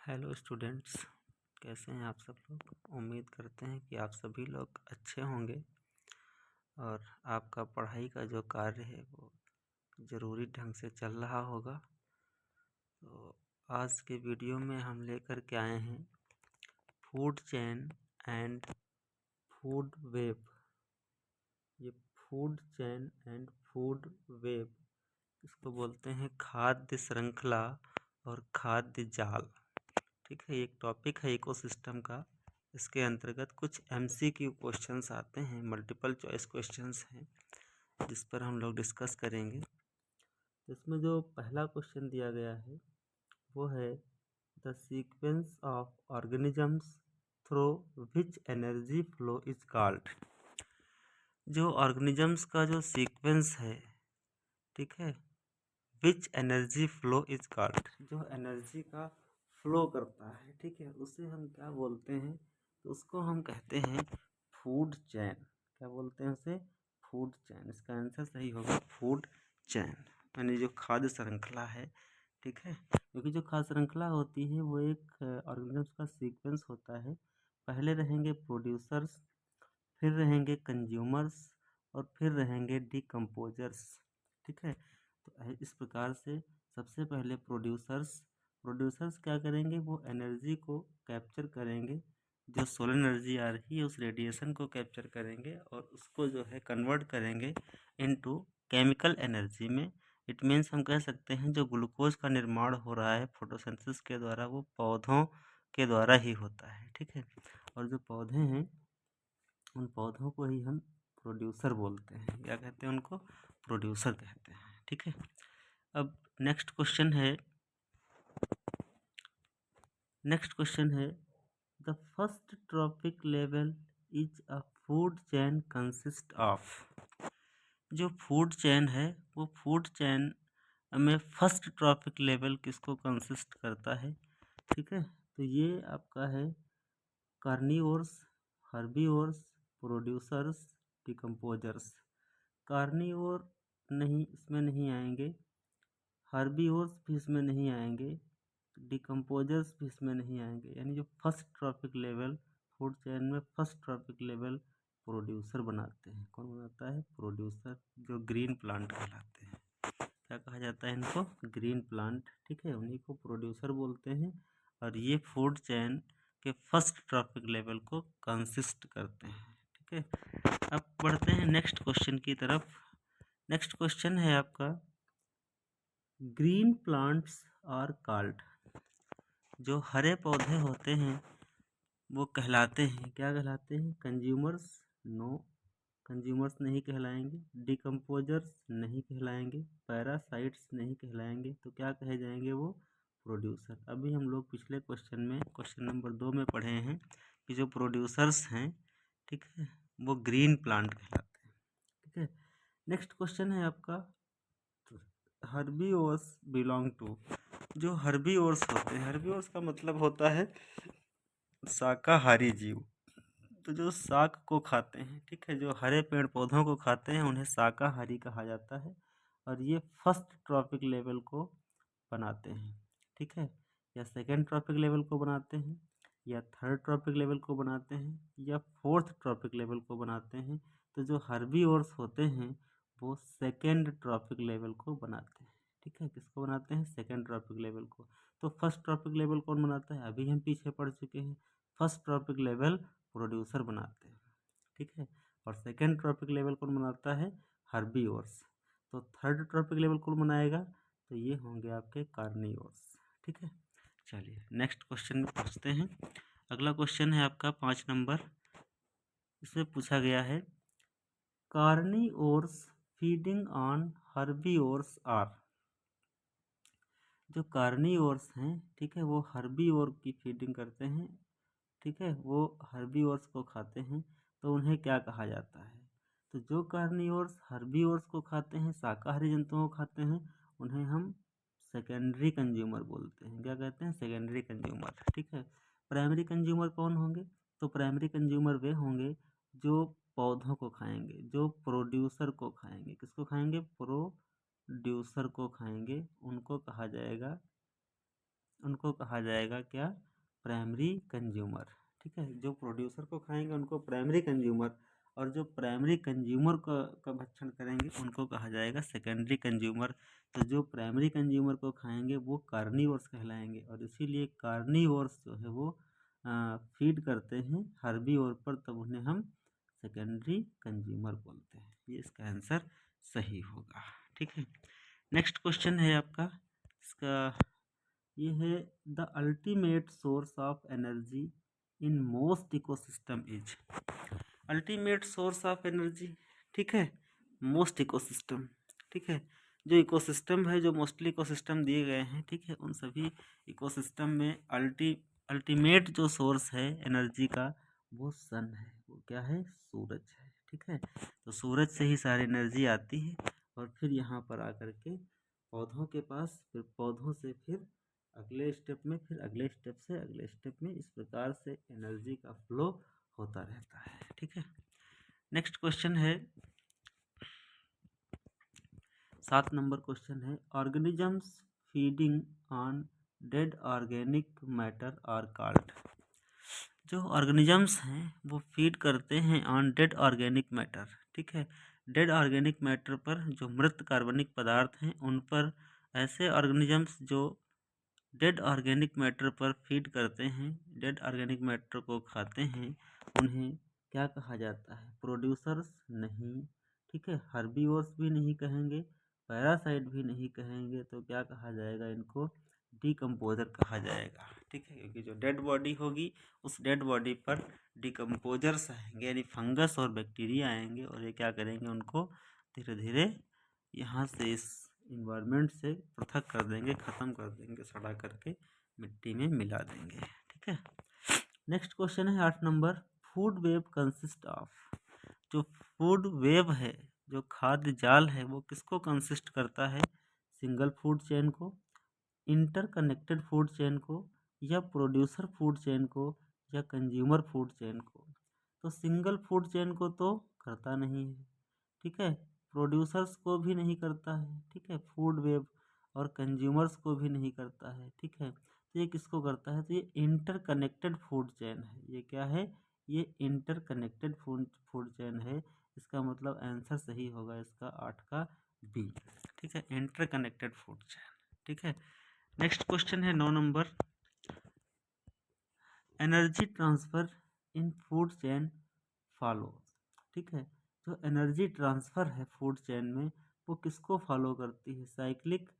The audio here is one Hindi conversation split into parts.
हेलो स्टूडेंट्स, कैसे हैं आप सब लोग। उम्मीद करते हैं कि आप सभी लोग अच्छे होंगे और आपका पढ़ाई का जो कार्य है वो ज़रूरी ढंग से चल रहा होगा। तो आज के वीडियो में हम लेकर के आए हैं food chain and food web. ये food chain and food web, इसको बोलते हैं खाद्य श्रृंखला और खाद्य जाल। ठीक है, एक टॉपिक है इकोसिस्टम का। इसके अंतर्गत कुछ MCQ क्वेश्चंस आते हैं, मल्टीपल चॉइस क्वेश्चंस हैं, जिस पर हम लोग डिस्कस करेंगे। इसमें जो पहला क्वेश्चन दिया गया है वो है the sequence of organisms through which energy flow is called. जो ऑर्गेनिजम्स का जो सीक्वेंस है, ठीक है, which energy flow is called, जो एनर्जी का फ्लो करता है, ठीक है, उसे हम क्या बोलते हैं? तो उसको हम कहते हैं फूड चैन। क्या बोलते हैं उसे? Food chain. इसका आंसर सही होगा फूड चैन, यानी जो खाद्य श्रृंखला है। ठीक है, क्योंकि जो खाद्य श्रृंखला होती है वो एक ऑर्गेनिजम्स का सीक्वेंस होता है। पहले रहेंगे प्रोड्यूसर्स, फिर रहेंगे कंज्यूमर्स और फिर रहेंगे डिकम्पोजर्स। ठीक है, तो इस प्रकार से सबसे पहले प्रोड्यूसर्स क्या करेंगे? वो एनर्जी को कैप्चर करेंगे, जो सोलर एनर्जी आ रही है उस रेडिएशन को कैप्चर करेंगे और उसको जो है कन्वर्ट करेंगे इनटू केमिकल एनर्जी में। इट मीन्स हम कह सकते हैं जो ग्लूकोज का निर्माण हो रहा है फोटोसिंथेसिस के द्वारा, वो पौधों के द्वारा ही होता है। ठीक है, और जो पौधे हैं उन पौधों को ही हम प्रोड्यूसर बोलते हैं। क्या कहते हैं उनको? प्रोड्यूसर कहते हैं। ठीक है, अब नेक्स्ट क्वेश्चन है the first tropic level is a food chain consist of. जो फूड चैन है वो फूड चैन में फर्स्ट ट्रॉपिक लेवल किसको कंसिस्ट करता है? ठीक है, तो ये आपका है carnivores, herbivores, producers, decomposers. Carnivore नहीं, इसमें नहीं आएंगे, हर्बीवोर्स भी इसमें नहीं आएंगे, डिकम्पोजर्स भी इसमें नहीं आएंगे। यानी जो first trophic level food chain में फर्स्ट ट्रॉपिक लेवल प्रोड्यूसर बनाते हैं। कौन बनाता है? प्रोड्यूसर, जो ग्रीन प्लांट कहलाते हैं। क्या कहा जाता है इनको? Green plant. ठीक है, उन्हीं को प्रोड्यूसर बोलते हैं और ये फूड चेन के फर्स्ट ट्रॉपिक लेवल को कंसिस्ट करते हैं। ठीक है, अब बढ़ते हैं नेक्स्ट क्वेश्चन की तरफ। नेक्स्ट क्वेश्चन है आपका ग्रीन प्लांट्स आर कॉल्ड। जो हरे पौधे होते हैं वो कहलाते हैं, क्या कहलाते हैं? कंज्यूमर्स? नो, कंज्यूमर्स नहीं कहलाएंगे। डिकम्पोजर्स नहीं कहलाएंगे। पैरासाइट्स नहीं कहलाएंगे। तो क्या कहे जाएंगे वो? प्रोड्यूसर। अभी हम लोग पिछले क्वेश्चन में क्वेश्चन नंबर 2 में पढ़े हैं कि जो प्रोड्यूसर्स हैं, ठीक है, वो ग्रीन प्लांट कहलाते हैं। ठीक है, नेक्स्ट क्वेश्चन है आपका हर्बीवोर्स बिलोंग टू। जो हर्बीवोर्स होते हैं, हर्बीवोर्स का मतलब होता है शाकाहारी जीव। तो जो शाक को खाते हैं, ठीक है, जो हरे पेड़ पौधों को खाते हैं उन्हें शाकाहारी कहा जाता है और ये फर्स्ट ट्रॉपिक लेवल को बनाते हैं। ठीक है, या सेकेंड ट्रॉपिक लेवल को बनाते हैं, या थर्ड ट्रॉपिक लेवल को बनाते हैं, या फोर्थ ट्रॉपिक लेवल को बनाते हैं। तो जो हर्बीवोर्स होते हैं वो सेकेंड ट्रॉपिक लेवल को बनाते हैं। ठीक है, किसको बनाते हैं? सेकेंड ट्रॉपिक लेवल को। तो फर्स्ट ट्रॉपिक लेवल कौन बनाता है? अभी हम पीछे पढ़ चुके हैं, फर्स्ट ट्रॉपिक लेवल प्रोड्यूसर बनाते हैं। ठीक है, और सेकेंड ट्रॉपिक लेवल कौन बनाता है? हर्बीवोर्स। तो थर्ड ट्रॉपिक लेवल कौन बनाएगा? तो ये होंगे आपके कार्निवोर्स। ठीक है, चलिए नेक्स्ट क्वेश्चन में पहुँचते हैं। अगला क्वेश्चन है आपका 5 नंबर। इसमें पूछा गया है carnivores feeding on herbivores are. जो कार्निवोर्स हैं, ठीक है, वो हर्बीवोर की फीडिंग करते हैं। ठीक है, वो हर्बीवोर्स को खाते हैं। तो उन्हें क्या कहा जाता है? तो जो कार्निवोर्स हर्बीवोर्स को खाते हैं, शाकाहारी जंतुओं को खाते हैं, उन्हें हम सेकेंडरी कंज्यूमर बोलते हैं। क्या कहते हैं? Secondary consumer. ठीक है, प्राइमरी कंज्यूमर कौन होंगे? तो प्राइमरी कंज्यूमर वे होंगे जो पौधों को खाएंगे, जो प्रोड्यूसर को खाएंगे। किसको खाएंगे? प्रोड्यूसर को खाएंगे। उनको कहा जाएगा उनको कहा जाएगा क्या, प्राइमरी कंज्यूमर। ठीक है, जो प्रोड्यूसर को खाएंगे उनको प्राइमरी कंज्यूमर, और जो प्राइमरी कंज्यूमर का भक्षण करेंगे उनको कहा जाएगा सेकेंडरी कंज्यूमर। तो जो प्राइमरी कंज्यूमर को खाएंगे वो कार्निवोर्स कहलाएंगे, और इसीलिए कार्निवोर्स जो है वो फीड करते हैं हर्बीवोर पर, तब उन्हें हम सेकेंडरी कंज्यूमर बोलते हैं। ये इसका आंसर सही होगा। ठीक है, नेक्स्ट क्वेश्चन है आपका, इसका ये है, the ultimate source of energy in most ecosystem is. Ultimate source of energy, ठीक है, मोस्ट इकोसिस्टम। ठीक है, जो इकोसिस्टम है, जो मोस्टली इकोसिस्टम दिए गए हैं, ठीक है, उन सभी इकोसिस्टम में अल्टीमेट जो सोर्स है एनर्जी का वो सन है। वो क्या है, सूरज है। ठीक है, तो सूरज से ही सारी एनर्जी आती है, और फिर यहाँ पर आकर के पौधों के पास, फिर पौधों से फिर अगले स्टेप में, फिर अगले स्टेप से अगले स्टेप में, इस प्रकार से एनर्जी का फ्लो होता रहता है। ठीक है, नेक्स्ट क्वेश्चन है, 7 नंबर क्वेश्चन है, organisms feeding on dead organic matter are called. जो ऑर्गेनिजम्स हैं वो फीड करते हैं ऑन डेड ऑर्गेनिक मैटर। ठीक है, डेड ऑर्गेनिक मैटर पर, जो मृत कार्बनिक पदार्थ हैं उन पर, ऐसे ऑर्गेनिजम्स जो डेड ऑर्गेनिक मैटर पर फीड करते हैं, डेड ऑर्गेनिक मैटर को खाते हैं, उन्हें क्या कहा जाता है, प्रोड्यूसर्स नहीं। ठीक है, हर्बीवोर्स भी नहीं कहेंगे, पैरासाइट भी नहीं कहेंगे, तो क्या कहा जाएगा, इनको डिकम्पोजर कहा जाएगा। ठीक है, क्योंकि जो डेड बॉडी होगी उस डेड बॉडी पर डिकम्पोजर्स आएंगे, यानी फंगस और बैक्टीरिया आएंगे, और ये क्या करेंगे, उनको धीरे धीरे यहाँ से, इस इन्वायरमेंट से पृथक कर देंगे, ख़त्म कर देंगे, सड़ा करके मिट्टी में मिला देंगे। ठीक है, नेक्स्ट क्वेश्चन है 8 number, food web consist of. जो फूड वेब है, जो खाद्य जाल है, वो किसको कंसिस्ट करता है, सिंगल फूड चेन को, इंटरकनेक्टेड फूड चेन को, या प्रोड्यूसर फूड चेन को, या कंज्यूमर फूड चेन को। तो सिंगल फूड चेन को तो करता नहीं है। ठीक है, प्रोड्यूसर्स को भी नहीं करता है। ठीक है, फूड वेब और कंज्यूमर्स को भी नहीं करता है। ठीक है, तो ये किसको करता है, तो ये इंटरकनेक्टेड फूड चेन है। ये क्या है, ये इंटरकनेक्टेड फूड चेन है। इसका मतलब आंसर सही होगा इसका 8 का बी। ठीक है, इंटरकनेक्टेड फूड चेन। ठीक है, नेक्स्ट क्वेश्चन है 9 नंबर, एनर्जी ट्रांसफर इन फूड चेन फॉलो। ठीक है, जो एनर्जी ट्रांसफ़र है फूड चेन में वो किसको फॉलो करती है, cyclic,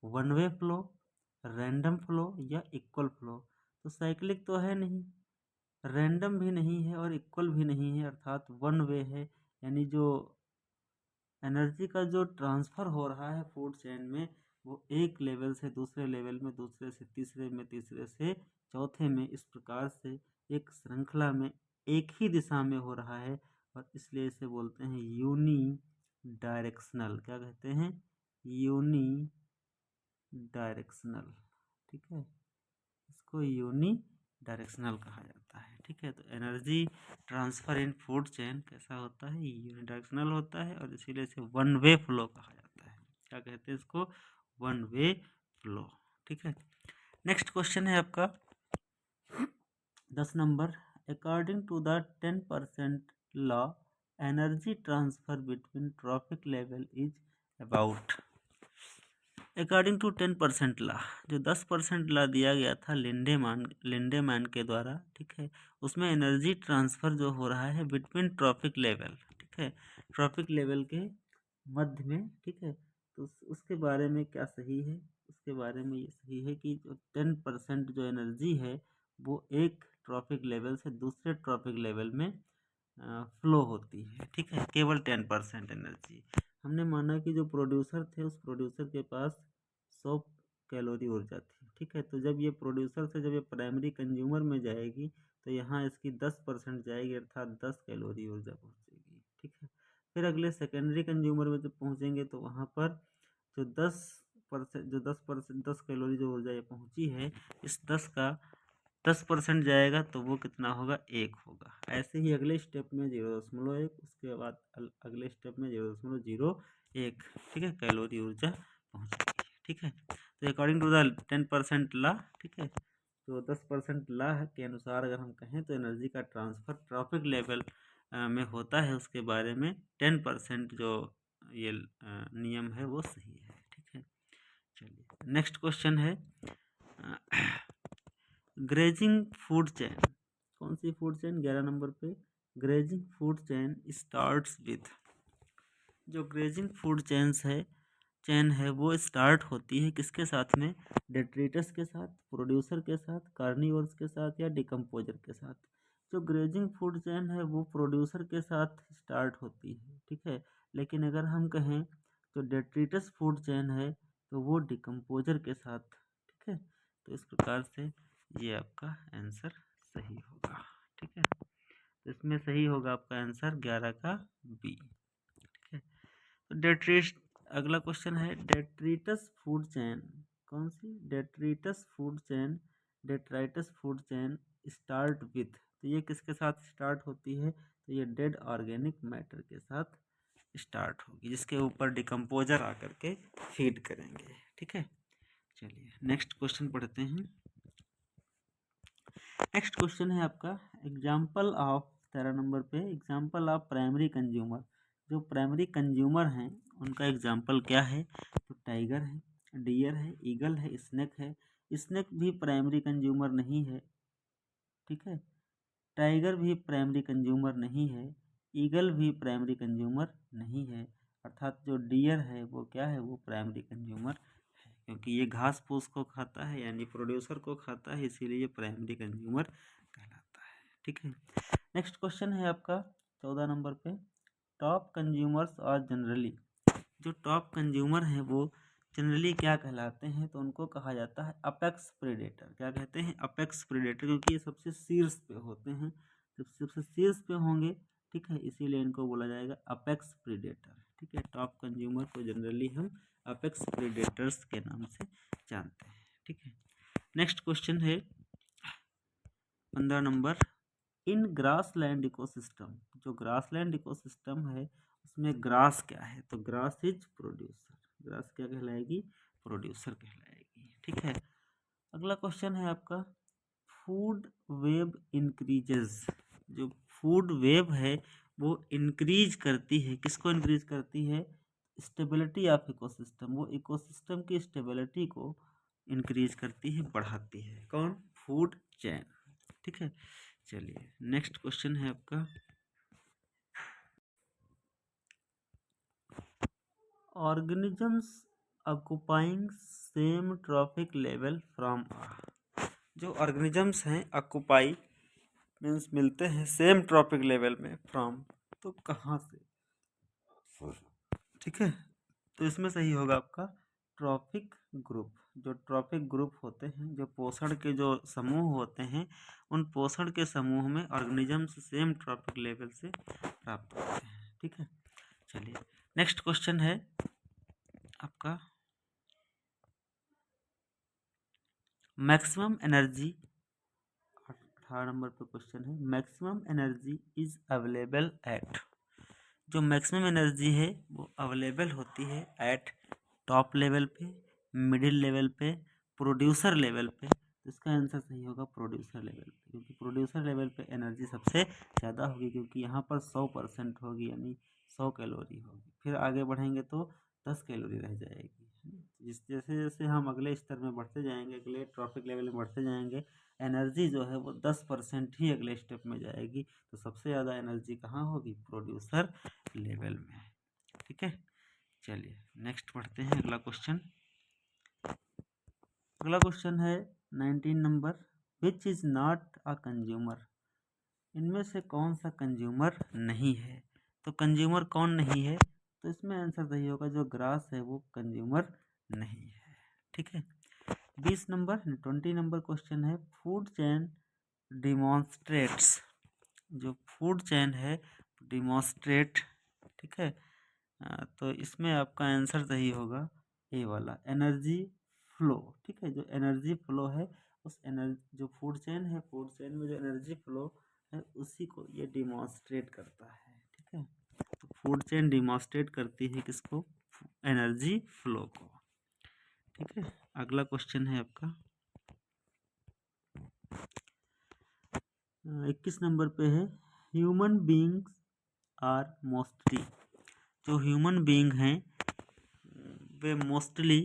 one way flow, random flow, या इक्वल फ्लो। तो साइक्लिक तो है नहीं, रैंडम भी नहीं है, और इक्वल भी नहीं है, अर्थात वन वे है। यानी जो एनर्जी का जो ट्रांसफ़र हो रहा है फूड चेन में, वो एक लेवल से दूसरे लेवल में, दूसरे से तीसरे में, तीसरे से चौथे में, इस प्रकार से एक श्रृंखला में एक ही दिशा में हो रहा है, और इसलिए इसे बोलते हैं यूनी डायरेक्शनल। क्या कहते हैं, यूनी डायरेक्शनल। ठीक है, इसको यूनी डायरेक्शनल कहा जाता है। ठीक है, तो एनर्जी ट्रांसफ़र इन फूड चेन कैसा होता है, यूनी डायरेक्शनल होता है, और इसीलिए इसे वन वे फ्लो कहा जाता है। क्या कहते हैं इसको, वन वे फ्लो। ठीक है, नेक्स्ट क्वेश्चन है आपका 10 number, according to the 10% law, energy transfer between trophic level is about. According to 10% law, जो 10% लॉ दिया गया था लिंडेमैन के द्वारा, ठीक है, उसमें एनर्जी ट्रांसफ़र जो हो रहा है बिटवीन ट्रॉपिक लेवल, ठीक है, ट्रॉपिक लेवल के मध्य में। ठीक है, तो उसके बारे में क्या सही है, उसके बारे में ये सही है कि जो 10% जो एनर्जी है वो एक ट्रॉपिक लेवल से दूसरे ट्रॉपिक लेवल में फ्लो होती है। ठीक है, केवल 10% एनर्जी। हमने माना कि जो प्रोड्यूसर थे उस प्रोड्यूसर के पास 100 कैलोरी ऊर्जा थी। ठीक है, तो जब ये प्रोड्यूसर से जब ये प्राइमरी कंज्यूमर में जाएगी तो यहाँ इसकी 10% जाएगी, अर्थात 10 कैलोरी ऊर्जा पहुँचेगी। ठीक है, फिर अगले सेकेंडरी कंज्यूमर में जब पहुँचेंगे तो वहाँ पर जो 10 कैलोरी जो ऊर्जा ये पहुँची है, इस 10% जाएगा तो वो कितना होगा, 1 होगा। ऐसे ही अगले स्टेप में 0.1, उसके बाद अगले स्टेप में 0.01, ठीक है, कैलोरी ऊर्जा पहुँचेगी। ठीक है। तो अकॉर्डिंग टू द 10% लॉ, ठीक है, तो 10% लॉ के अनुसार अगर हम कहें तो एनर्जी का ट्रांसफ़र ट्रॉपिक लेवल में होता है, उसके बारे में 10% जो ये नियम है वो सही है। ठीक है, चलिए नेक्स्ट क्वेश्चन है ग्रेजिंग फूड चेन। कौन सी फूड चेन? 11 नंबर पे grazing food chain starts with, जो ग्रेजिंग फूड चेन है वो स्टार्ट होती है किसके साथ में? डेट्रिटस के साथ, प्रोड्यूसर के साथ, कार्निवोर्स के साथ या डिकम्पोजर के साथ। जो ग्रेजिंग फूड चेन है वो प्रोड्यूसर के साथ स्टार्ट होती है, ठीक है, लेकिन अगर हम कहें तो डेट्रिटस फूड चेन है तो वो डिकम्पोजर के साथ, ठीक है। तो इस प्रकार से ये आपका आंसर सही होगा, ठीक है। तो इसमें सही होगा आपका आंसर 11 का बी, ठीक है। तो अगला क्वेश्चन है डेट्रिटस फूड चेन। कौन सी? Detritus food chain, detritus food chain start with, तो ये किसके साथ स्टार्ट होती है? तो ये डेड ऑर्गेनिक मैटर के साथ स्टार्ट होगी, जिसके ऊपर डिकम्पोजर आकर के फीड करेंगे, ठीक है। चलिए नेक्स्ट क्वेश्चन पढ़ते हैं। नेक्स्ट क्वेश्चन है आपका एग्जाम्पल ऑफ 13 नंबर पे, एग्जाम्पल ऑफ प्राइमरी कंज्यूमर। जो प्राइमरी कंज्यूमर हैं उनका एग्जाम्पल क्या है? तो टाइगर है, डियर है, ईगल है, स्नेक है। स्नेक भी प्राइमरी कंज्यूमर नहीं है, ठीक है। टाइगर भी प्राइमरी कंज्यूमर नहीं है, ईगल भी प्राइमरी कंज्यूमर नहीं है, अर्थात जो डियर है वो क्या है? वो प्राइमरी कंज्यूमर है, क्योंकि ये घास फूस को खाता है, यानी प्रोड्यूसर को खाता है, इसीलिए ये प्राइमरी कंज्यूमर कहलाता है, ठीक है। नेक्स्ट क्वेश्चन है आपका 14 नंबर पे, टॉप कंज्यूमर्स और जनरली, जो टॉप कंज्यूमर हैं वो जनरली क्या कहलाते हैं? तो उनको कहा जाता है अपेक्स प्रेडेटर। क्या कहते हैं? अपेक्स प्रेडेटर, क्योंकि ये सबसे शीर्ष पे होते हैं, जब सबसे शीर्ष पे होंगे, ठीक है, इसीलिए इनको बोला जाएगा अपेक्स प्रेडेटर, ठीक है। टॉप कंज्यूमर को जनरली हम अपेक्स प्रेडेटर्स के नाम से जानते हैं, ठीक है। नेक्स्ट क्वेश्चन है 15 नंबर, इन ग्रासलैंड इकोसिस्टम, जो ग्रासलैंड इकोसिस्टम है उसमें ग्रास क्या है? तो ग्रास इज प्रोड्यूसर, ग्रास क्या कहलाएगी? प्रोड्यूसर कहलाएगी, ठीक है। अगला क्वेश्चन है आपका फूड वेब इंक्रीजेस। जो फूड वेब है वो इंक्रीज करती है, किसको इंक्रीज करती है? स्टेबिलिटी ऑफ इकोसिस्टम, वो इकोसिस्टम की स्टेबिलिटी को इंक्रीज करती है, बढ़ाती है। कौन? फूड चेन, ठीक है। चलिए नेक्स्ट क्वेश्चन है आपका organisms occupying same trophic level from, जो ऑर्गेनिजम्स हैं ऑक्युपाई मीन्स मिलते हैं सेम ट्रॉपिक लेवल में, फ्रॉम तो कहाँ से, ठीक है। तो इसमें सही होगा आपका ट्रॉपिक ग्रुप। जो ट्रॉपिक ग्रुप होते हैं, जो पोषण के जो समूह होते हैं, उन पोषण के समूह में ऑर्गेनिजम्स सेम ट्रॉपिक लेवल से प्राप्त होते हैं, ठीक है। चलिए नेक्स्ट क्वेश्चन है आपका मैक्सिमम एनर्जी, 18 नंबर पे क्वेश्चन है maximum energy is available at. जो मैक्सिमम एनर्जी है वो अवेलेबल होती है एट टॉप लेवल पे, मिडिल लेवल पे, प्रोड्यूसर लेवल पे। तो इसका आंसर सही होगा प्रोड्यूसर लेवल पे, क्योंकि प्रोड्यूसर लेवल पे एनर्जी सबसे ज़्यादा होगी, क्योंकि यहाँ पर 100% होगी, यानी 100 कैलोरी होगी। फिर आगे बढ़ेंगे तो 10 कैलोरी रह जाएगी। जैसे जैसे हम अगले स्तर में बढ़ते जाएंगे, अगले ट्रॉपिक लेवल में बढ़ते जाएंगे, एनर्जी जो है वो 10% ही अगले स्टेप में जाएगी। तो सबसे ज़्यादा एनर्जी कहाँ होगी? प्रोड्यूसर लेवल में, ठीक है। चलिए नेक्स्ट पढ़ते हैं अगला क्वेश्चन। अगला क्वेश्चन है 19 number, which is not a consumer. इनमें से कौन सा कंज्यूमर नहीं है? तो कंज्यूमर कौन नहीं है? तो इसमें आंसर सही होगा जो ग्रास है वो कंज्यूमर नहीं है, ठीक है। 20 नंबर क्वेश्चन है फूड चेन डिमॉन्स्ट्रेट्स। जो फूड चेन है डिमॉन्स्ट्रेट, ठीक है। तो इसमें आपका आंसर सही होगा ए वाला एनर्जी फ्लो, ठीक है। जो एनर्जी फ्लो है उस एनर्जी, जो फूड चेन है, फूड चेन में जो एनर्जी फ्लो है उसी को ये डिमॉन्स्ट्रेट करता है, ठीक है। तो फूड चेन डिमॉन्स्ट्रेट करती है किसको? एनर्जी फ्लो को, ठीक है। अगला क्वेश्चन है आपका 21 नंबर पे है, ह्यूमन बींग्स आर मोस्टली, जो ह्यूमन बींग हैं वे मोस्टली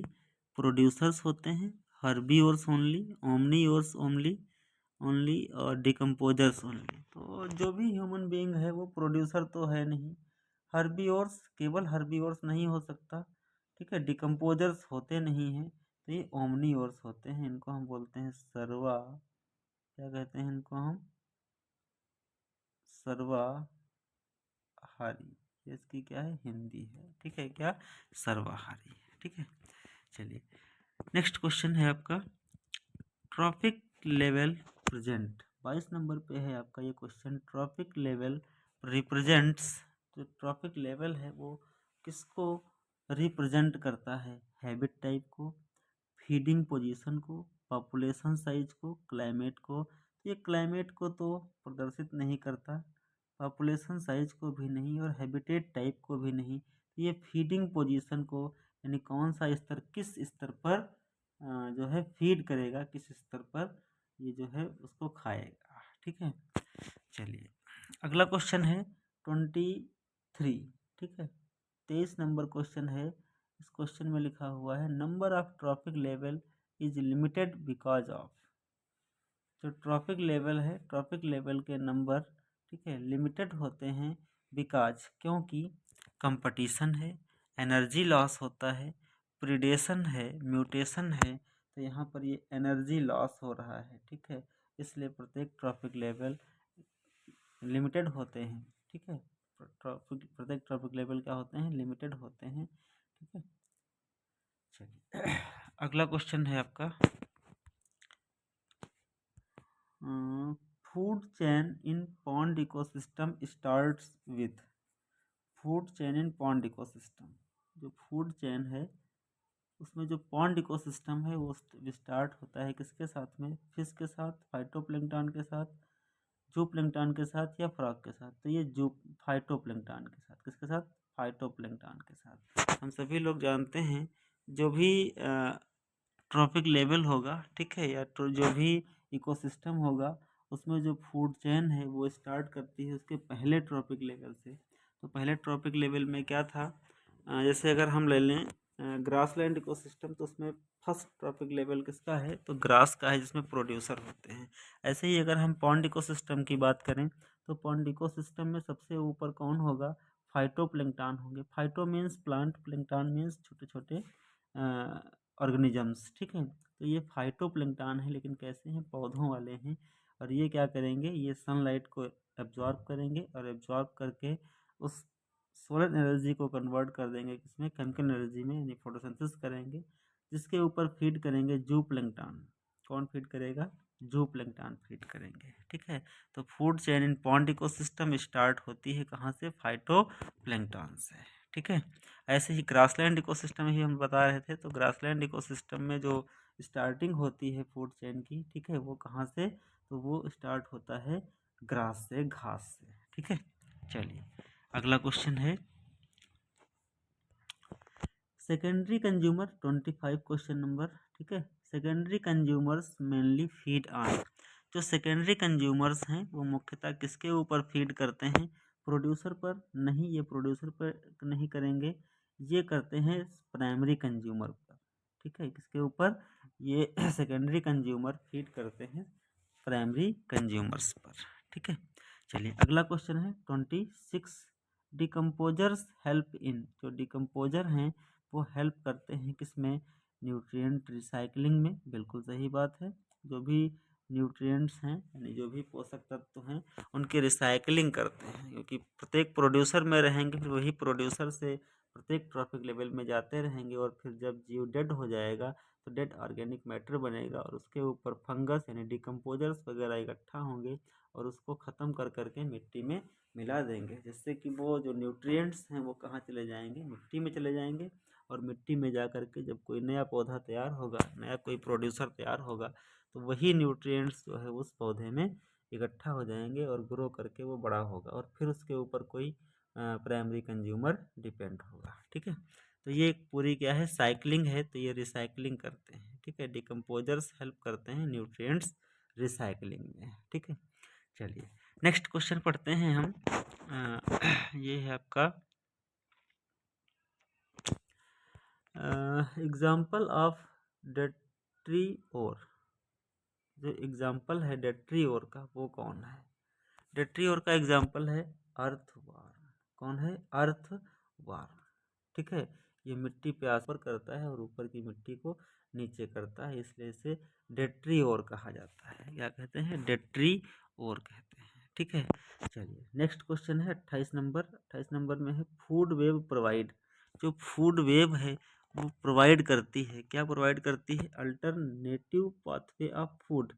प्रोड्यूसर्स होते हैं, herbivores only, omnivores only only और डिकम्पोजर्स ओनली। तो जो भी ह्यूमन बीइंग है वो प्रोड्यूसर तो है नहीं, हर्बीवोर्स केवल हर्बीवोर्स नहीं हो सकता, ठीक है, डिकम्पोजर्स होते नहीं हैं, तो ये ओमनीवोर्स होते हैं। इनको हम बोलते हैं सर्वा, क्या कहते हैं इनको हम, सर्वाहारी, ये इसकी क्या है, हिंदी है, ठीक है, क्या, सर्वाहारी, ठीक है। चलिए नेक्स्ट क्वेश्चन है आपका ट्रॉपिक लेवल प्रेजेंट, 22 नंबर पे है आपका ये क्वेश्चन। ट्रॉपिक लेवल रिप्रेजेंट्स, जो ट्रॉपिक लेवल है वो किसको रिप्रेजेंट करता है, हैबिट टाइप को, फीडिंग पोजीशन को, पॉपुलेशन साइज को, क्लाइमेट को। ये क्लाइमेट को तो प्रदर्शित नहीं करता, पॉपुलेशन साइज को भी नहीं और हैबिटेट टाइप को भी नहीं। ये फीडिंग पोजीशन को, यानी कौन सा स्तर, किस स्तर पर जो है फीड करेगा, किस स्तर पर ये जो है उसको खाएगा, ठीक है। चलिए अगला क्वेश्चन है 23, ठीक है, 23 नंबर क्वेश्चन है। इस क्वेश्चन में लिखा हुआ है number of tropic level is limited because of, जो ट्रॉपिक लेवल है, ट्रॉपिक लेवल के नंबर, ठीक है, लिमिटेड होते हैं बिकॉज, क्योंकि कंपटीशन है, एनर्जी लॉस होता है, प्रीडेशन है, म्यूटेशन है। तो यहाँ पर ये एनर्जी लॉस हो रहा है, ठीक है, इसलिए प्रत्येक ट्रॉपिक लेवल लिमिटेड होते हैं, ठीक है, प्रत्येक ट्रॉपिक लेवल क्या होते हैं, लिमिटेड होते हैं, ठीक है। चलिए अगला क्वेश्चन है आपका food chain in pond ecosystem starts with, food chain in pond ecosystem, जो फूड चेन है उसमें जो पॉन्ड इकोसिस्टम है वो स्टार्ट होता है किसके साथ में, फिश के साथ, फाइटोप्लैंक्टन के साथ, जूप्लैंक्टन के साथ या फ्रॉग के साथ। तो ये जू फाइटोप्लैंक्टन के साथ, किसके साथ, फाइटोप्लैंक्टन के साथ। हम सभी लोग जानते हैं जो भी ट्रॉपिक लेवल होगा, ठीक है, या तो जो भी इकोसिस्टम होगा उसमें जो फूड चेन है वो स्टार्ट करती है उसके पहले ट्रॉपिक लेवल से। तो पहले ट्रॉपिक लेवल में क्या था, जैसे अगर हम ले लें ग्रासलैंड इकोसिस्टम, तो उसमें फर्स्ट ट्रॉपिक लेवल किसका है, तो ग्रास का है, जिसमें प्रोड्यूसर होते हैं। ऐसे ही अगर हम पॉन्ड इकोसिस्टम की बात करें तो पॉन्ड इकोसिस्टम में सबसे ऊपर कौन होगा, फाइटोप्लैंक्टन होंगे। Phyto means plant, plankton means छोटे छोटे ऑर्गेनिजम्स, ठीक है। तो ये फाइटोप्लैंक्टन है, लेकिन कैसे हैं, पौधों वाले हैं। और ये क्या करेंगे, ये सनलाइट को एब्जॉर्ब करेंगे और एब्जॉर्ब करके उस सोलर एनर्जी को कन्वर्ट कर देंगे किसमें, केमिकल एनर्जी में, यानी फोटोसिंथेसिस करेंगे, जिसके ऊपर फीड करेंगे जूप्लैंक्टन। कौन फीड करेगा, जूप्लैंक्टन फीड करेंगे, ठीक है। तो food chain in pond ecosystem start होती है कहाँ से, फाइटोप्लैंक्टन से, ठीक है। ऐसे ही ग्रासलैंड इकोसिस्टम ही हम बता रहे थे, तो ग्रासलैंड इकोसिस्टम में जो स्टार्टिंग होती है फूड चेन की, ठीक है, वो कहाँ से, तो वो स्टार्ट होता है ग्रास से, घास से, ठीक है। चलिए अगला क्वेश्चन है सेकेंडरी कंज्यूमर 25 क्वेश्चन नंबर, ठीक है। Secondary consumers mainly feed on, जो सेकेंडरी कंज्यूमर्स हैं वो मुख्यतः किसके ऊपर फीड करते हैं, प्रोड्यूसर पर नहीं, ये प्रोड्यूसर पर नहीं करेंगे, ये करते हैं प्राइमरी कंज्यूमर पर, ठीक है, किसके ऊपर, ये सेकेंडरी कंज्यूमर फीड करते हैं प्राइमरी कंज्यूमर्स पर, ठीक है। चलिए अगला क्वेश्चन है 26, डिकम्पोजर्स हेल्प इन, जो डिकम्पोजर हैं वो हेल्प करते हैं किसमें, न्यूट्रिएंट रिसाइकलिंग में, बिल्कुल सही बात है। जो भी न्यूट्रिएंट्स हैं, यानी जो भी पोषक तत्व हैं, उनकी रिसाइकलिंग करते हैं, क्योंकि प्रत्येक प्रोड्यूसर में रहेंगे, फिर वही प्रोड्यूसर से प्रत्येक ट्रॉपिक लेवल में जाते रहेंगे, और फिर जब जीव डेड हो जाएगा तो डेड ऑर्गेनिक मैटर बनेगा, और उसके ऊपर फंगस यानी डिकम्पोजर्स वगैरह इकट्ठा होंगे और उसको ख़त्म कर करके मिट्टी में मिला देंगे, जिससे कि वो जो न्यूट्रिएंट्स हैं वो कहाँ चले जाएंगे, मिट्टी में चले जाएंगे। और मिट्टी में जा कर के जब कोई नया पौधा तैयार होगा, नया कोई प्रोड्यूसर तैयार होगा, तो वही न्यूट्रिएंट्स जो है उस पौधे में इकट्ठा हो जाएंगे और ग्रो करके वो बड़ा होगा, और फिर उसके ऊपर कोई प्राइमरी कंज्यूमर डिपेंड होगा, ठीक है। तो ये एक पूरी क्या है, साइक्लिंग है, तो ये रिसाइकलिंग करते हैं, ठीक है। डिकम्पोजर्स हेल्प करते हैं न्यूट्रिएंट्स रिसाइकलिंग में, ठीक है। चलिए नेक्स्ट क्वेश्चन पढ़ते हैं हम। ये है आपका एग्जाम्पल ऑफ डेट्रीओर। जो एग्जाम्पल है डेट्रीओर का वो कौन है? डेट्रीओर का एग्जाम्पल है अर्थवार्म। कौन है? अर्थवार्म, ठीक है। ये मिट्टी पे आसर करता है और ऊपर की मिट्टी को नीचे करता है, इसलिए इसे डेट्रीओर कहा जाता है। क्या कहते हैं? डेट्रीओर कहते हैं, ठीक है। चलिए नेक्स्ट क्वेश्चन है 28 नंबर। 28 नंबर में है फूड वेब प्रोवाइड। जो फूड वेब है वो प्रोवाइड करती है, क्या प्रोवाइड करती है? Alternative pathway of food.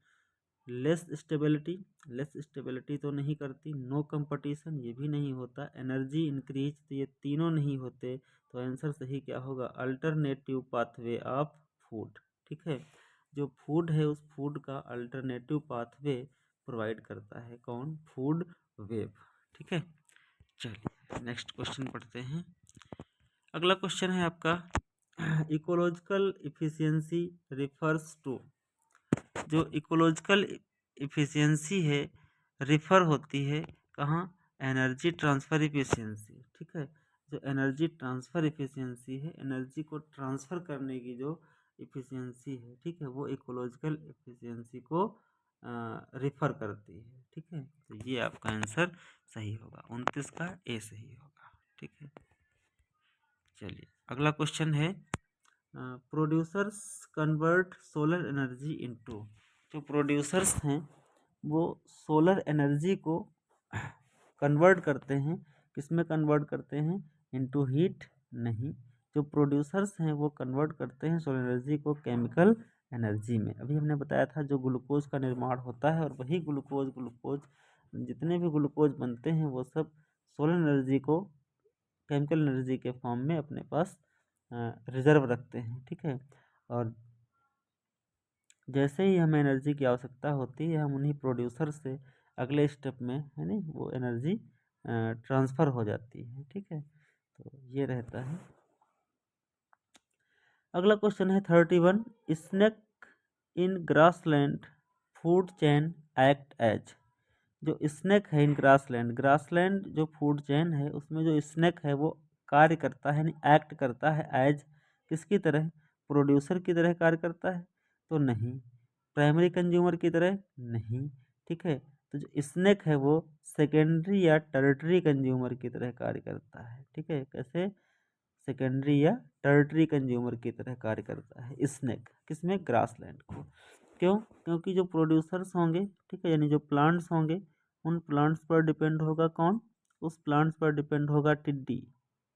Less stability, less stability तो नहीं करती। नो कंपटीशन, ये भी नहीं होता। एनर्जी इंक्रीज, तो ये तीनों नहीं होते। तो आंसर सही क्या होगा? अल्टरनेटिव पाथवे ऑफ फूड, ठीक है। जो फूड है उस फूड का अल्टरनेटिव पाथवे प्रोवाइड करता है कौन? फूड वेब, ठीक है। चलिए नेक्स्ट क्वेश्चन पढ़ते हैं। अगला क्वेश्चन है आपका इकोलॉजिकल इफिशियंसी रिफर्स टू। जो इकोलॉजिकल इफिशियंसी है रिफ़र होती है कहाँ? एनर्जी ट्रांसफ़र इफिशियंसी, ठीक है। जो एनर्जी ट्रांसफ़र इफिशियंसी है, एनर्जी को ट्रांसफ़र करने की जो इफिशियंसी है, ठीक है, वो इकोलॉजिकल इफिशियंसी को रिफ़र करती है, ठीक है। तो ये आपका आंसर सही होगा, 29 का ए सही होगा, ठीक है। चलिए अगला क्वेश्चन है producers convert solar energy into. जो प्रोड्यूसर्स हैं वो सोलर एनर्जी को कन्वर्ट करते हैं, किसमें कन्वर्ट करते हैं? इनटू हीट नहीं। जो प्रोड्यूसर्स हैं वो कन्वर्ट करते हैं सोलर एनर्जी को केमिकल एनर्जी में। अभी हमने बताया था जो ग्लूकोज का निर्माण होता है और वही ग्लूकोज जितने भी ग्लूकोज बनते हैं वो सब सोलर एनर्जी को केमिकल एनर्जी के फॉर्म में अपने पास रिजर्व रखते हैं, ठीक है। और जैसे ही हमें एनर्जी की आवश्यकता होती है हम उन्हीं प्रोड्यूसर से अगले स्टेप में है नहीं वो एनर्जी ट्रांसफ़र हो जाती है, ठीक है। तो ये रहता है। अगला क्वेश्चन है 31 snake in grassland food chain act as. जो स्नेक है इन ग्रासलैंड जो फूड चेन है उसमें जो स्नेक है वो कार्य करता है, यानी एक्ट करता है एज किसकी तरह? प्रोड्यूसर की तरह कार्य करता है तो नहीं। प्राइमरी कंज्यूमर की तरह नहीं, ठीक है। तो जो स्नेक है वो सेकेंडरी या टर्टरी कंज्यूमर की तरह कार्य करता है, ठीक है। कैसे? सेकेंडरी या टर्टरी कंज्यूमर की तरह कार्य करता है स्नेक, किसमें? ग्रासलैंड को। क्यों? क्योंकि जो प्रोड्यूसर्स होंगे, ठीक है, यानी जो प्लांट्स होंगे उन प्लांट्स पर डिपेंड होगा कौन? उस प्लांट्स पर डिपेंड होगा टिड्डी,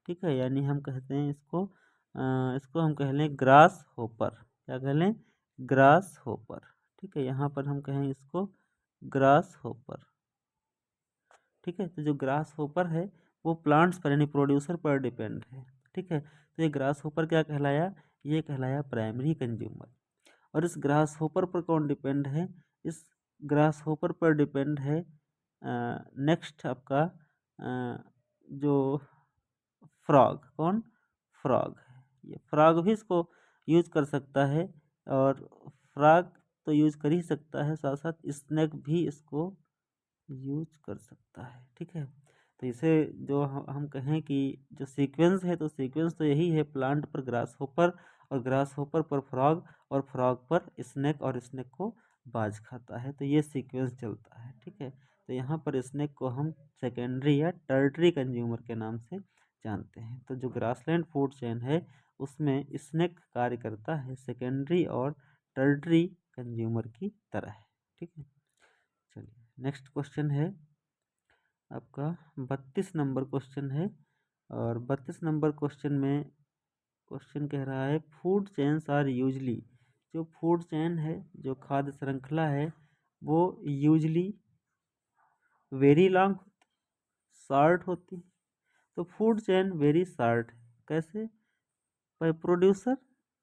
ठीक है। यानी हम कहते हैं इसको हम कह लें ग्रास होपर। क्या कह लें? ग्रास होपर, ठीक है। यहाँ पर हम कहें इसको ग्रास होपर, ठीक है। तो जो ग्रास होपर है वो प्लांट्स पर यानी प्रोड्यूसर पर डिपेंड है, ठीक है। तो ये ग्रास होपर क्या कहलाया? ये कहलाया प्राइमरी कंज्यूमर। और इस ग्रास होपर पर कौन डिपेंड है? इस ग्रास होपर पर डिपेंड है नेक्स्ट आपका जो फ्रॉग। कौन? फ्रॉग है। ये फ्रॉग भी इसको यूज कर सकता है और फ्रॉग तो यूज कर ही सकता है, साथ साथ स्नेक भी इसको यूज कर सकता है, ठीक है। तो इसे जो हम कहें कि जो सीक्वेंस है तो सीक्वेंस तो यही है, प्लांट पर ग्रास होपर और ग्रास होपर पर फ्रॉग और फ्रॉग पर स्नेक और स्नेक को बाज खाता है, तो ये सीक्वेंस चलता है, ठीक है। तो यहाँ पर स्नेक को हम सेकेंडरी या टर्टरी कंज्यूमर के नाम से जानते हैं। तो जो ग्रासलैंड फूड चेन है उसमें स्नेक कार्य करता है सेकेंडरी और टर्टरी कंज्यूमर की तरह, ठीक है। चलिए नेक्स्ट क्वेश्चन है आपका 32 नंबर क्वेश्चन है। और 32 नंबर क्वेश्चन में क्वेश्चन कह रहा है फूड चेन्स आर यूजली। जो फूड चेन है, जो खाद्य श्रृंखला है, वो यूजली वेरी लॉन्ग शार्ट होती है। तो फूड चेन वेरी शार्ट है, कैसे? भाई प्रोड्यूसर,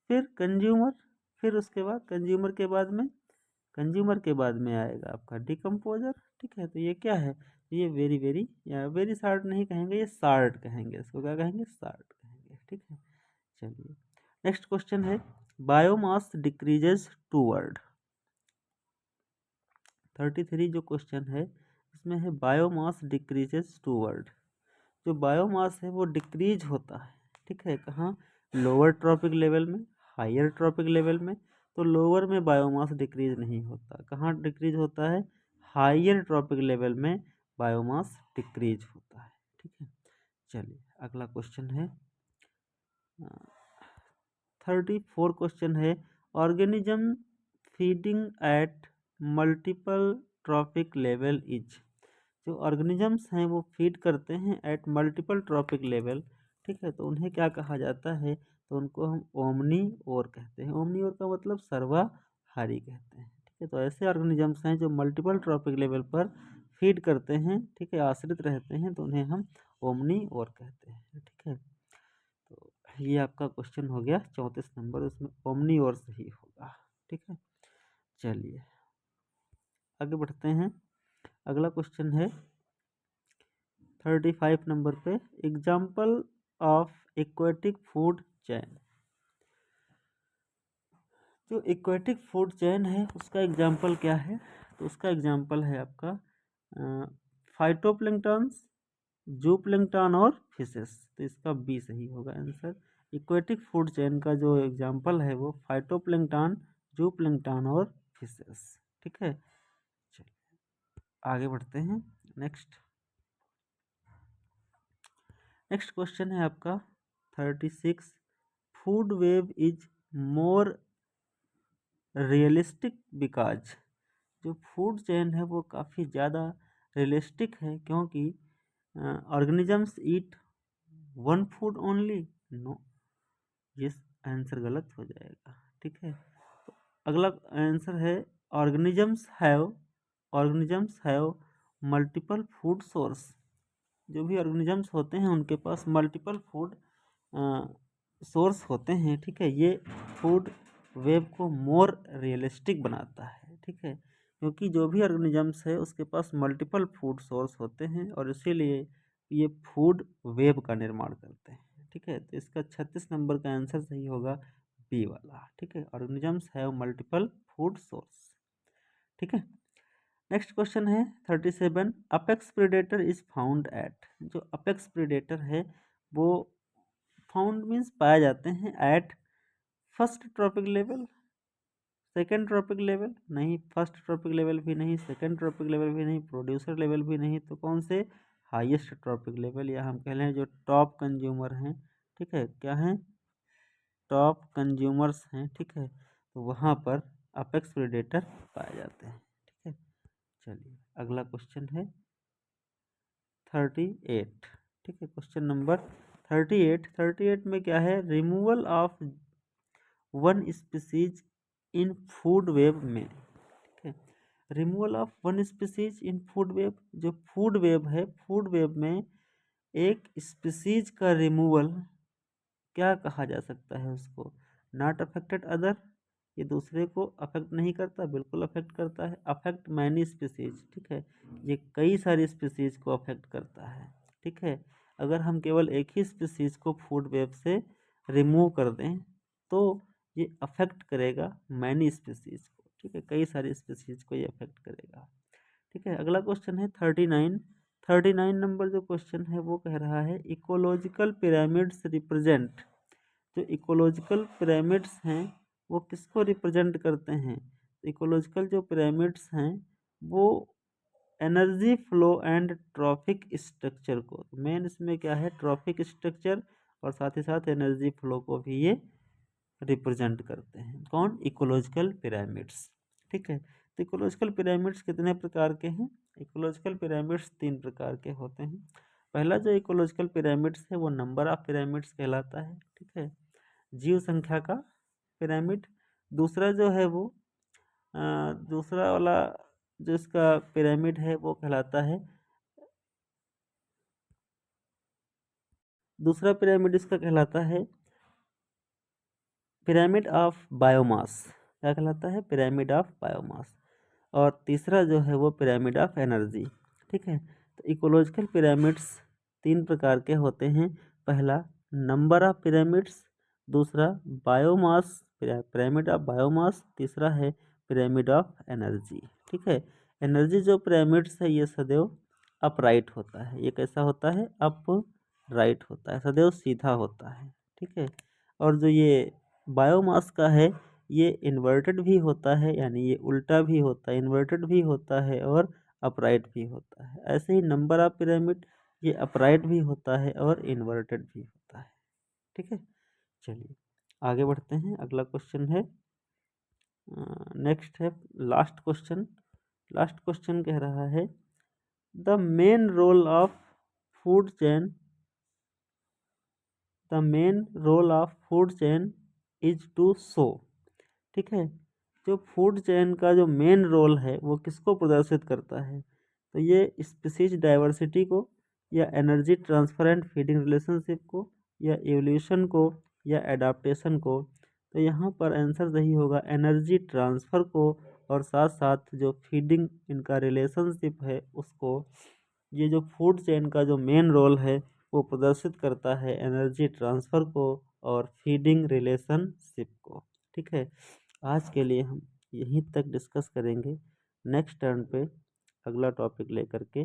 फिर कंज्यूमर, फिर उसके बाद कंज्यूमर के बाद में आएगा आपका डिकम्पोजर, ठीक है। तो ये क्या है? ये वेरी वेरी या वेरी शार्ट नहीं कहेंगे, ये शार्ट कहेंगे, इसको क्या कहेंगे? शार्ट कहेंगे, ठीक है। चलिए नेक्स्ट क्वेश्चन है बायोमास डिक्रीजेज टूवर्ड। 33 जो क्वेश्चन है इसमें है बायोमास डिक्रीजेज टूवर्ड। जो बायोमास है वो डिक्रीज होता है, ठीक है, कहाँ, लोअर ट्रॉपिक लेवल में, हायर ट्रॉपिक लेवल में। तो लोअर में बायोमास डिक्रीज नहीं होता, कहाँ डिक्रीज होता है, हायर ट्रॉपिक लेवल में बायोमास डिक्रीज होता है, ठीक है। चलिए अगला क्वेश्चन है 34 क्वेश्चन है organism feeding at multiple tropic level is. जो ऑर्गेनिजम्स हैं वो फीड करते हैं एट मल्टीपल ट्रॉपिक लेवल, ठीक है, तो उन्हें क्या कहा जाता है, तो उनको हम ओमनी ओर कहते हैं। ओमनी ओर का मतलब सर्वाहारी कहते हैं, ठीक है। तो ऐसे ऑर्गेनिजम्स हैं जो मल्टीपल ट्रॉपिक लेवल पर फीड करते हैं, ठीक है, आश्रित रहते हैं, तो उन्हें हम ओमनी ओर कहते हैं, ठीक है। तो ये आपका क्वेश्चन हो गया 34 नंबर, उसमें ओमनी ओर सही होगा, ठीक है। चलिए आगे बढ़ते हैं, अगला क्वेश्चन है 35 नंबर पे example of aquatic food chain. जो एक्वेटिक फूड चैन है उसका एग्जाम्पल क्या है, तो उसका एग्जाम्पल है आपका फाइटोप्लैंक्टन्स, जूप्लैंक्टन और फिशेस। तो इसका बी सही होगा आंसर। एक्वेटिक फूड चैन का जो एग्जाम्पल है वो फाइटोप्लैंक्टन, जूप्लैंक्टन और फिशेस, ठीक है। चलिए आगे बढ़ते हैं, नेक्स्ट क्वेश्चन है आपका 36 food web is more realistic because. जो फूड चेन है वो काफ़ी ज़्यादा रियलिस्टिक है, क्योंकि organisms eat one food only, no, ये आंसर गलत हो जाएगा, ठीक है। तो अगला आंसर है organisms have multiple food source. जो भी ऑर्गेनिजम्स होते हैं उनके पास मल्टीपल फूड सोर्स होते हैं, ठीक है। ये फूड वेब को मोर रियलिस्टिक बनाता है, ठीक है, क्योंकि जो भी ऑर्गेनिजम्स है उसके पास मल्टीपल फूड सोर्स होते हैं और इसीलिए ये फूड वेब का निर्माण करते हैं, ठीक है। तो इसका 36 नंबर का आंसर सही होगा बी वाला, ठीक है, organisms have multiple food source, ठीक है। नेक्स्ट क्वेश्चन है 37 apex predator is found at. जो अपेक्स प्रेडेटर है वो फाउंड मीन्स पाए जाते हैं at first trophic level, second trophic level नहीं, फर्स्ट ट्रॉपिक लेवल भी नहीं, सेकेंड ट्रॉपिक लेवल भी नहीं, प्रोड्यूसर लेवल भी नहीं, तो कौन से, हाईएस्ट ट्रॉपिक लेवल, या हम कह लें जो टॉप कंज्यूमर हैं, ठीक है, क्या हैं, टॉप कंज्यूमर्स हैं, ठीक है, तो वहाँ पर अपेक्स प्रेडेटर पाए जाते हैं, ठीक है। चलिए अगला क्वेश्चन है 38, ठीक है, क्वेश्चन नंबर 38 में क्या है, removal of one species in food web में, ठीक है, removal of one species in food web. जो फूड वेब है, फूड वेब में एक स्पीसीज का रिमूवल क्या कहा जा सकता है उसको, नॉट अफेक्टेड अदर, ये दूसरे को अफेक्ट नहीं करता, बिल्कुल अफेक्ट करता है, अफेक्ट मैनी स्पीसीज, ठीक है, ये कई सारी स्पीसीज को अफेक्ट करता है, ठीक है। अगर हम केवल एक ही स्पीसीज को फूड वेब से रिमूव कर दें तो ये अफेक्ट करेगा मैनी स्पीसीज को, ठीक है, कई सारी स्पीसीज को ये अफेक्ट करेगा, ठीक है। अगला क्वेश्चन है 39 नंबर जो क्वेश्चन है वो कह रहा है इकोलॉजिकल पिरामिड्स रिप्रेजेंट। जो इकोलॉजिकल पिरामिड्स हैं वो किसको रिप्रेजेंट करते हैं, इकोलॉजिकल जो पिरामिड्स हैं वो energy flow and trophic structure को, मेन इसमें क्या है, ट्रॉफिक स्ट्रक्चर और साथ ही साथ एनर्जी फ्लो को भी ये रिप्रेजेंट करते हैं, कौन, इकोलॉजिकल पिरामिड्स, ठीक है। तो इकोलॉजिकल पिरामिड्स कितने प्रकार के हैं, इकोलॉजिकल पिरामिड्स 3 प्रकार के होते हैं। पहला जो इकोलॉजिकल पिरामिड्स है वो नंबर ऑफ पिरामिड्स कहलाता है, ठीक है, जीव संख्या का पिरामिड। दूसरा जो है वो दूसरा वाला जो इसका पिरामिड है वो कहलाता है, दूसरा पिरामिड इसका कहलाता है पिरामिड ऑफ बायोमास, क्या कहलाता है, पिरामिड ऑफ बायोमास। और तीसरा जो है वो पिरामिड ऑफ एनर्जी, ठीक है। तो इकोलॉजिकल पिरामिड्स 3 प्रकार के होते हैं, पहला नंबर ऑफ पिरामिड्स, दूसरा बायोमास, पिरामिड ऑफ बायोमास, तीसरा है पिरामिड ऑफ एनर्जी। ठीक है, एनर्जी जो पिरामिड्स है ये सदैव अपराइट होता है। ये कैसा होता है? अप राइट होता है, सदैव सीधा होता है। ठीक है, और जो ये बायोमास का है ये इन्वर्टेड भी होता है, यानी ये उल्टा भी होता है, इन्वर्टेड भी होता है और अपराइट भी होता है। ऐसे ही नंबर ऑफ पिरामिड ये अपराइट भी होता है और इन्वर्टेड भी होता है। ठीक है, चलिए आगे बढ़ते हैं। अगला क्वेश्चन है, नेक्स्ट है लास्ट क्वेश्चन। लास्ट क्वेश्चन कह रहा है the main role of food chain, the main role of food chain is to show. ठीक है, जो फूड चेन का जो मेन रोल है वो किसको प्रदर्शित करता है? तो ये स्पीसीज डाइवर्सिटी को, या energy transfer and feeding relationship को, या एवोल्यूशन को, या एडाप्टेशन को। तो यहाँ पर आंसर सही होगा एनर्जी ट्रांसफ़र को, और साथ साथ जो फीडिंग इनका रिलेशनशिप है उसको। ये जो फूड चेन का जो मेन रोल है वो प्रदर्शित करता है एनर्जी ट्रांसफ़र को और फीडिंग रिलेशनशिप को। ठीक है, आज के लिए हम यहीं तक डिस्कस करेंगे। नेक्स्ट टर्न पे अगला टॉपिक लेकर के